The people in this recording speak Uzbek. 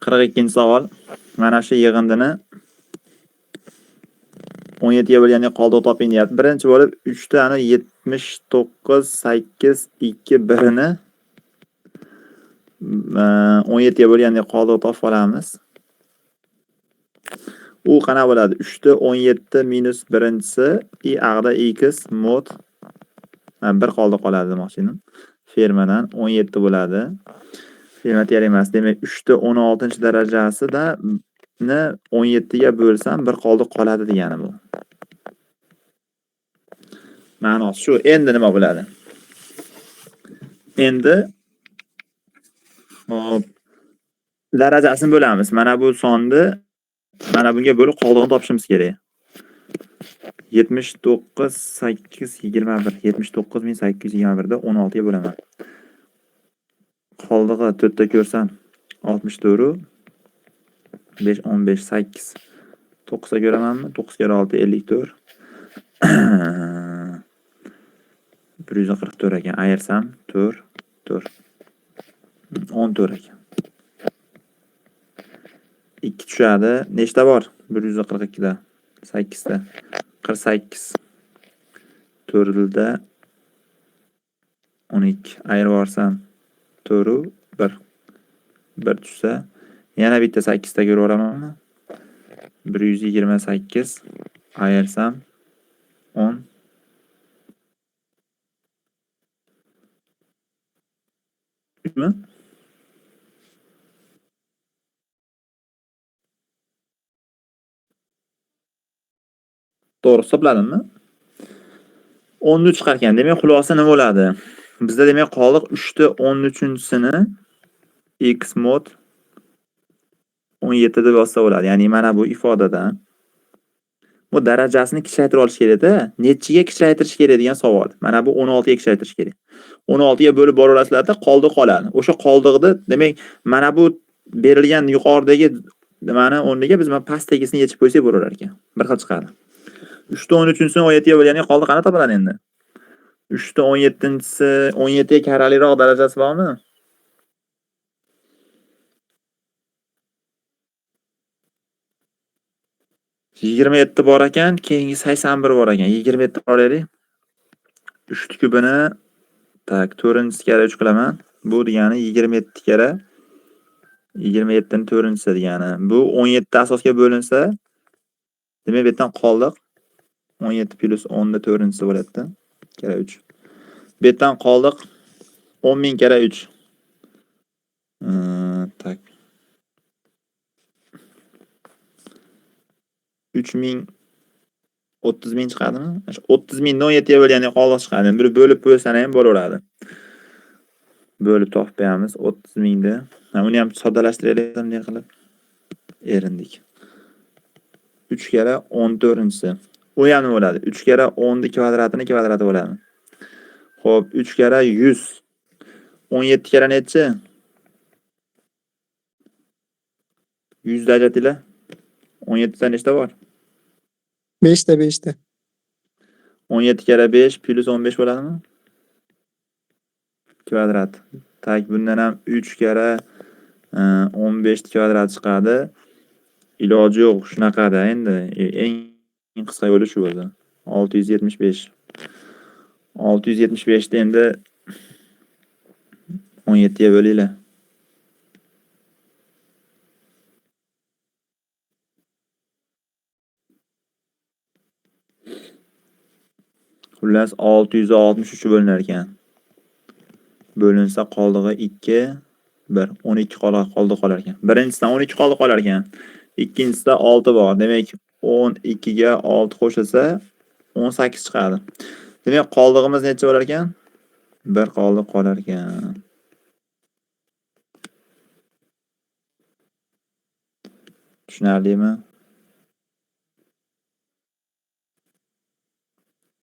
42-chi savol. Mana shu yig'indini 17 ga bo'lganda qoldiq toping deyapti. Birinchi bo'lib 3 tani 79, 8, 2, 1 ni 17 ga bo'lganda qoldiq topib olamiz. U qana bo'ladi? 3 da 17 minus birinchisi i ag'da x mod 1 qoldiq qoladi demoqchiman. Fermadan 17 bo'ladi. Ferma teoremasi. Demak 3 da 16-darajasida ni 17 ga bo'lsam 1 qoldiq qoladi degani bu. Ma'nosi shu. Endi nima bo'ladi? Endi hop darajasini bo'lamiz. Mana bu sonni mana bunga bo'lib qoldig'ini topishimiz kerak. 79 8 21 79821 da 16 ga bo'laman. Qoldig'i 4 ta ko'rsam 64 5 15 8 9 ga ko'ramanmi? 9 kere 6 54 144 ekan. Ayirsam 4 4 14 ekan. 2 tushadi. Nechta bor? 142 da 8 da 48 4 da 12 ayirib yuborsam 4 1 1 tushsa yana bitta 8 ta ko'raveramanmi? 128 ayirsam 10 mi? To'g'ri hisobladimmi? 13 chiqar ekan. Demak, xulosa nima bo'ladi? Bizda demak qoldiq 3 da 13-sini x mod 17 deb yozsa bo'ladi. Ya'ni mana bu ifodadan bu darajasini kichraytirib olish kerak-da. Nechiga kichraytirish kerak degan savol. Mana bu 16 ga kichraytirish kerak. 16 ga bo'lib boraverasizlarda qoldiq qoladi. O'sha qoldiqni demak mana bu berilgan yuqoridagi nimani o'rniga biz mana pastdagisini yechib qo'ysak bo'lar ekan. Bir xil chiqadi. 3 da 13-sini 17 ga bo'lganda qoldiq qana topiladi endi? 3 da 17-si 17 ga karaliroq darajasi bormi? Yigirma yetti bor ekan, keyingi 81 bor ekan. 27 olaylik. 3 kubini tak 4-si kara 3 qilaman. Bu degani 27 kara 27 ni 4-si degani. Bu 17 asosga bo'linsa, demak bu yerdan qoldiq 17 plus 10 da 4-si bo'ladi. Kara 3. Bu yerdan qoldiq 10.000 kara 3. Tak 3000 30.000 chiqadimi? 30.000 ni 17 ga bo'lganda qoldiq chiqadi. Bir bo'lib bo'lsana ham bo'laveradi. Bo'lib topib beramiz 30.000 ni. Uni ham soddalashtiraylik bunday qilib. Erindik. 3 kara 14-si. U ham nima bo'ladi? 3 kara 10 ni kvadratini kvadrati bo'ladi. Xo'p, 3 kara 100. 17 kara nechi? 100 da ajratinglar. 17 da nechta bor? 5 ta 5 ta. 17 kara 5 plus 15 bo'ladimi? Kvadrat. Tak bundan ham 3 kara 15 kvadrat chiqadi. Iloji yo'q shunaqada endi eng qisqa yo'li shu o'zi. 675. 675 da endi 17 ga bo'linglar. Xullas 663 bo'linar ekan. Bo'linsa qoldig'i 2 1 12 qoldiq qolar ekan. Birinchisidan 12 qoldiq qolar ekan. Ikkinchisida 6 bor. Demak 12 ga 6 qo'shilsa 18 chiqadi. Demak qoldig'imiz necha bo'lar ekan? 1 qoldiq qolar ekan. Tushunarlimi?